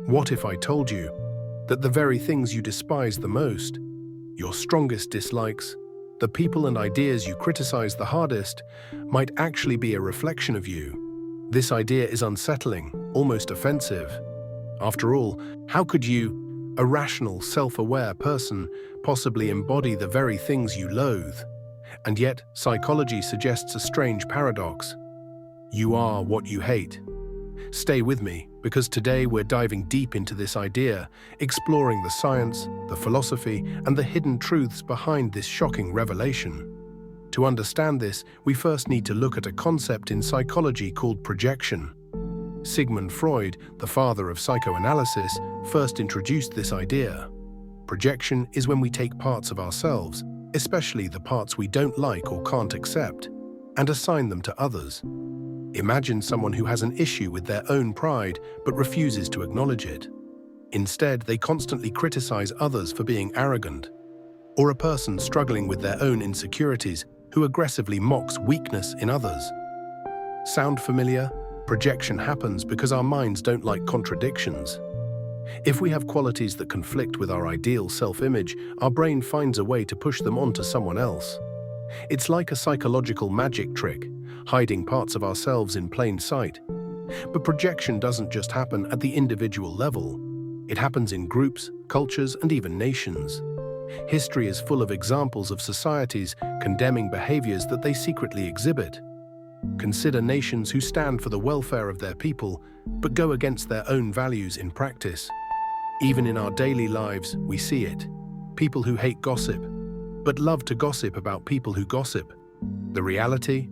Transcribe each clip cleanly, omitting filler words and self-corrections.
What if I told you that the very things you despise the most, your strongest dislikes, the people and ideas you criticize the hardest, might actually be a reflection of you? This idea is unsettling, almost offensive. After all, how could you, a rational, self-aware person, possibly embody the very things you loathe? And yet, psychology suggests a strange paradox. You are what you hate. Stay with me, because today we're diving deep into this idea, exploring the science, the philosophy, and the hidden truths behind this shocking revelation. To understand this, we first need to look at a concept in psychology called projection. Sigmund Freud, the father of psychoanalysis, first introduced this idea. Projection is when we take parts of ourselves, especially the parts we don't like or can't accept, and assign them to others. Imagine someone who has an issue with their own pride but refuses to acknowledge it. Instead, they constantly criticize others for being arrogant. Or a person struggling with their own insecurities who aggressively mocks weakness in others. Sound familiar? Projection happens because our minds don't like contradictions. If we have qualities that conflict with our ideal self-image, our brain finds a way to push them onto someone else. It's like a psychological magic trick, hiding parts of ourselves in plain sight. But projection doesn't just happen at the individual level. It happens in groups, cultures, and even nations. History is full of examples of societies condemning behaviors that they secretly exhibit. Consider nations who stand for the welfare of their people, but go against their own values in practice. Even in our daily lives, we see it. People who hate gossip, but love to gossip about people who gossip. The reality?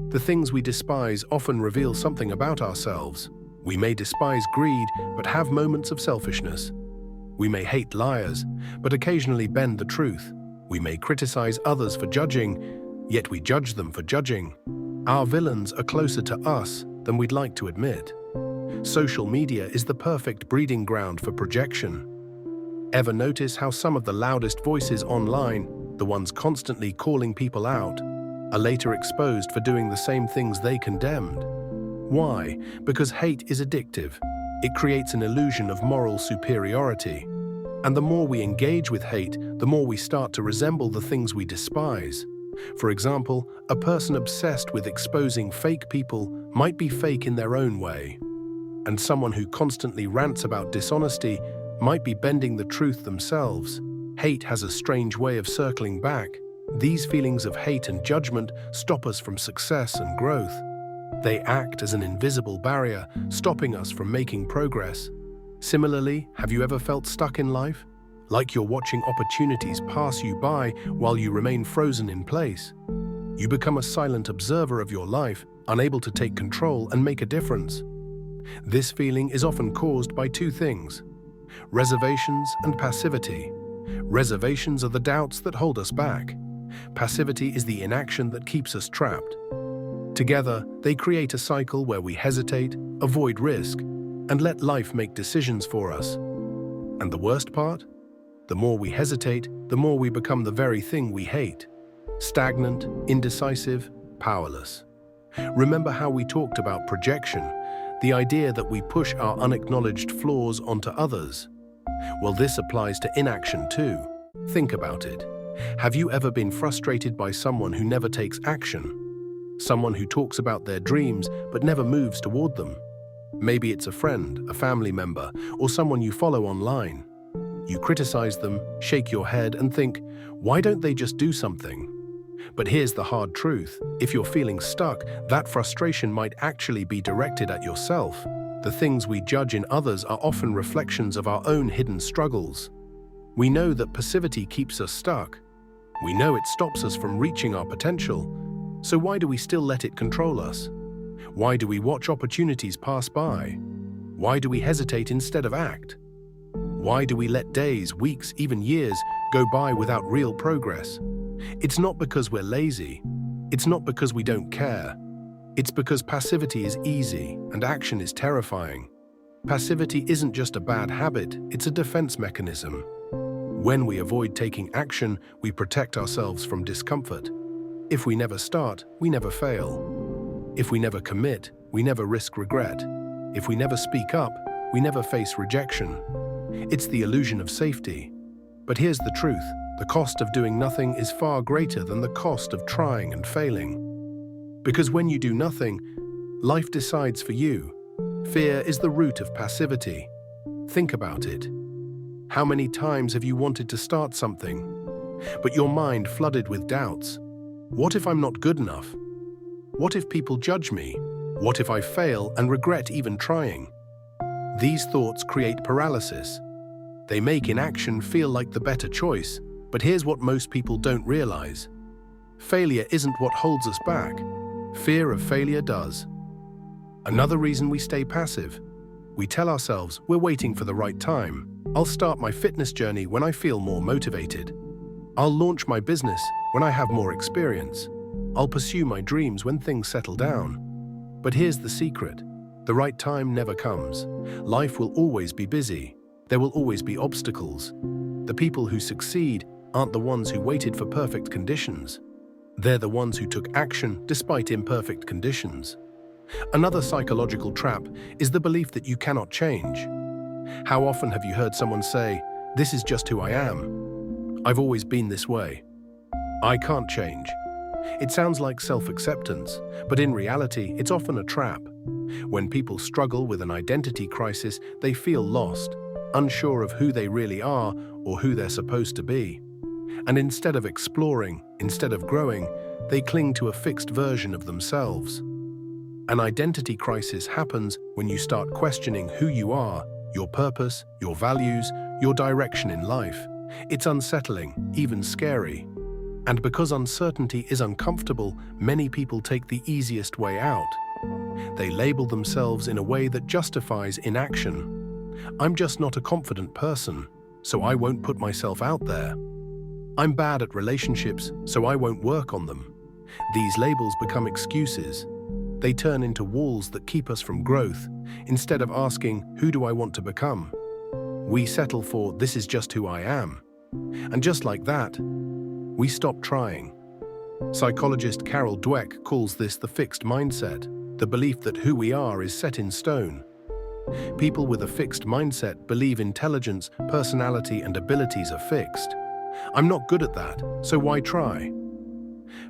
The things we despise often reveal something about ourselves. We may despise greed, but have moments of selfishness. We may hate liars, but occasionally bend the truth. We may criticize others for judging, yet we judge them for judging. Our villains are closer to us than we'd like to admit. Social media is the perfect breeding ground for projection. Ever notice how some of the loudest voices online, the ones constantly calling people out, are later exposed for doing the same things they condemned? Why? Because hate is addictive. It creates an illusion of moral superiority. And the more we engage with hate, the more we start to resemble the things we despise. For example, a person obsessed with exposing fake people might be fake in their own way. And someone who constantly rants about dishonesty might be bending the truth themselves. Hate has a strange way of circling back. These feelings of hate and judgment stop us from success and growth. They act as an invisible barrier, stopping us from making progress. Similarly, have you ever felt stuck in life? Like you're watching opportunities pass you by while you remain frozen in place. You become a silent observer of your life, unable to take control and make a difference. This feeling is often caused by two things: reservations and passivity. Reservations are the doubts that hold us back. Passivity is the inaction that keeps us trapped. Together, they create a cycle where we hesitate, avoid risk, and let life make decisions for us. And the worst part? The more we hesitate, the more we become the very thing we hate. Stagnant, indecisive, powerless. Remember how we talked about projection, the idea that we push our unacknowledged flaws onto others? Well, this applies to inaction too. Think about it. Have you ever been frustrated by someone who never takes action? Someone who talks about their dreams but never moves toward them? Maybe it's a friend, a family member, or someone you follow online. You criticize them, shake your head, and think, why don't they just do something? But here's the hard truth. If you're feeling stuck, that frustration might actually be directed at yourself. The things we judge in others are often reflections of our own hidden struggles. We know that passivity keeps us stuck. We know it stops us from reaching our potential. So why do we still let it control us? Why do we watch opportunities pass by? Why do we hesitate instead of act? Why do we let days, weeks, even years go by without real progress? It's not because we're lazy. It's not because we don't care. It's because passivity is easy and action is terrifying. Passivity isn't just a bad habit, it's a defense mechanism. When we avoid taking action, we protect ourselves from discomfort. If we never start, we never fail. If we never commit, we never risk regret. If we never speak up, we never face rejection. It's the illusion of safety. But here's the truth. The cost of doing nothing is far greater than the cost of trying and failing. Because when you do nothing, life decides for you. Fear is the root of passivity. Think about it. How many times have you wanted to start something, but your mind flooded with doubts? What if I'm not good enough? What if people judge me? What if I fail and regret even trying? These thoughts create paralysis. They make inaction feel like the better choice, but here's what most people don't realize. Failure isn't what holds us back. Fear of failure does. Another reason we stay passive. We tell ourselves we're waiting for the right time. I'll start my fitness journey when I feel more motivated. I'll launch my business when I have more experience. I'll pursue my dreams when things settle down. But here's the secret. The right time never comes. Life will always be busy. There will always be obstacles. The people who succeed aren't the ones who waited for perfect conditions. They're the ones who took action despite imperfect conditions. Another psychological trap is the belief that you cannot change. How often have you heard someone say, "This is just who I am. I've always been this way. I can't change." It sounds like self-acceptance, but in reality, it's often a trap. When people struggle with an identity crisis, they feel lost, unsure of who they really are or who they're supposed to be. And instead of exploring, instead of growing, they cling to a fixed version of themselves. An identity crisis happens when you start questioning who you are, your purpose, your values, your direction in life. It's unsettling, even scary. And because uncertainty is uncomfortable, many people take the easiest way out. They label themselves in a way that justifies inaction. I'm just not a confident person, so I won't put myself out there. I'm bad at relationships, so I won't work on them. These labels become excuses. They turn into walls that keep us from growth, instead of asking, who do I want to become? We settle for, this is just who I am. And just like that, we stop trying. Psychologist Carl Jung calls this the fixed mindset, the belief that who we are is set in stone. People with a fixed mindset believe intelligence, personality, and abilities are fixed. I'm not good at that, so why try?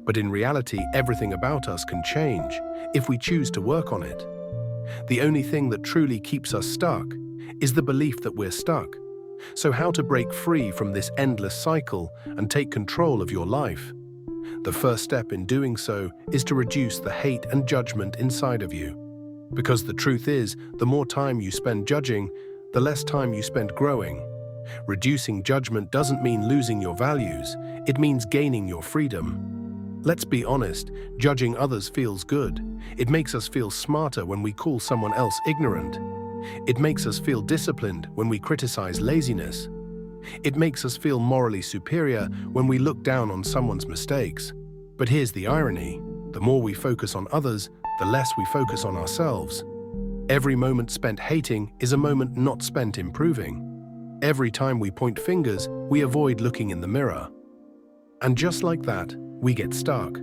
But in reality, everything about us can change if we choose to work on it. The only thing that truly keeps us stuck is the belief that we're stuck. So how to break free from this endless cycle and take control of your life? The first step in doing so is to reduce the hate and judgment inside of you. Because the truth is, the more time you spend judging, the less time you spend growing. Reducing judgment doesn't mean losing your values, it means gaining your freedom. Let's be honest, judging others feels good. It makes us feel smarter when we call someone else ignorant. It makes us feel disciplined when we criticize laziness. It makes us feel morally superior when we look down on someone's mistakes. But here's the irony. The more we focus on others, the less we focus on ourselves. Every moment spent hating is a moment not spent improving. Every time we point fingers, we avoid looking in the mirror. And just like that, we get stuck.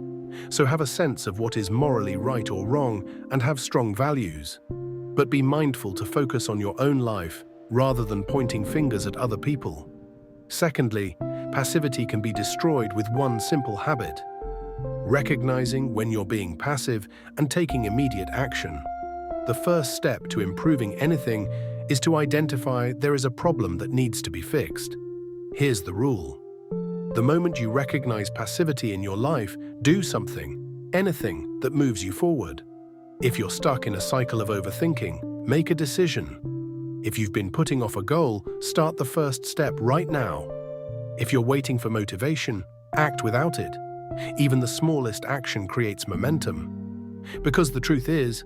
So have a sense of what is morally right or wrong and have strong values. But be mindful to focus on your own life rather than pointing fingers at other people. Secondly, passivity can be destroyed with one simple habit: recognizing when you're being passive and taking immediate action. The first step to improving anything is to identify there is a problem that needs to be fixed. Here's the rule. The moment you recognize passivity in your life, do something, anything that moves you forward. If you're stuck in a cycle of overthinking, make a decision. If you've been putting off a goal, start the first step right now. If you're waiting for motivation, act without it. Even the smallest action creates momentum. Because the truth is,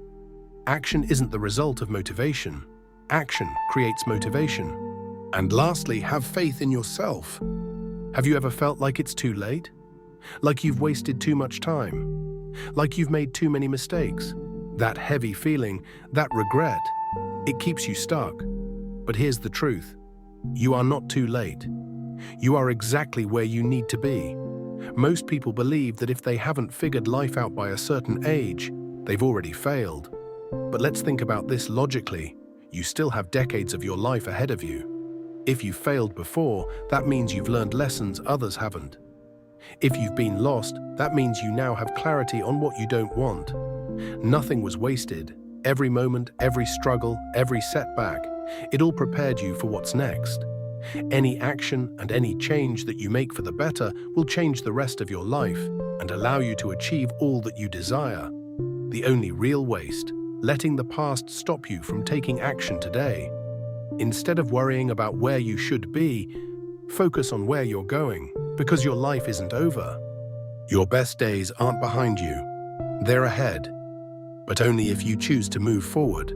action isn't the result of motivation. Action creates motivation. And lastly, have faith in yourself. Have you ever felt like it's too late? Like you've wasted too much time? Like you've made too many mistakes? That heavy feeling, that regret, it keeps you stuck. But here's the truth. You are not too late. You are exactly where you need to be. Most people believe that if they haven't figured life out by a certain age, they've already failed. But let's think about this logically. you still have decades of your life ahead of you. If you failed before, that means you've learned lessons others haven't. If you've been lost, that means you now have clarity on what you don't want. Nothing was wasted. Every moment, every struggle, every setback, it all prepared you for what's next. Any action and any change that you make for the better will change the rest of your life and allow you to achieve all that you desire. The only real waste, letting the past stop you from taking action today. Instead of worrying about where you should be, focus on where you're going, because your life isn't over. Your best days aren't behind you. They're ahead, but only if you choose to move forward.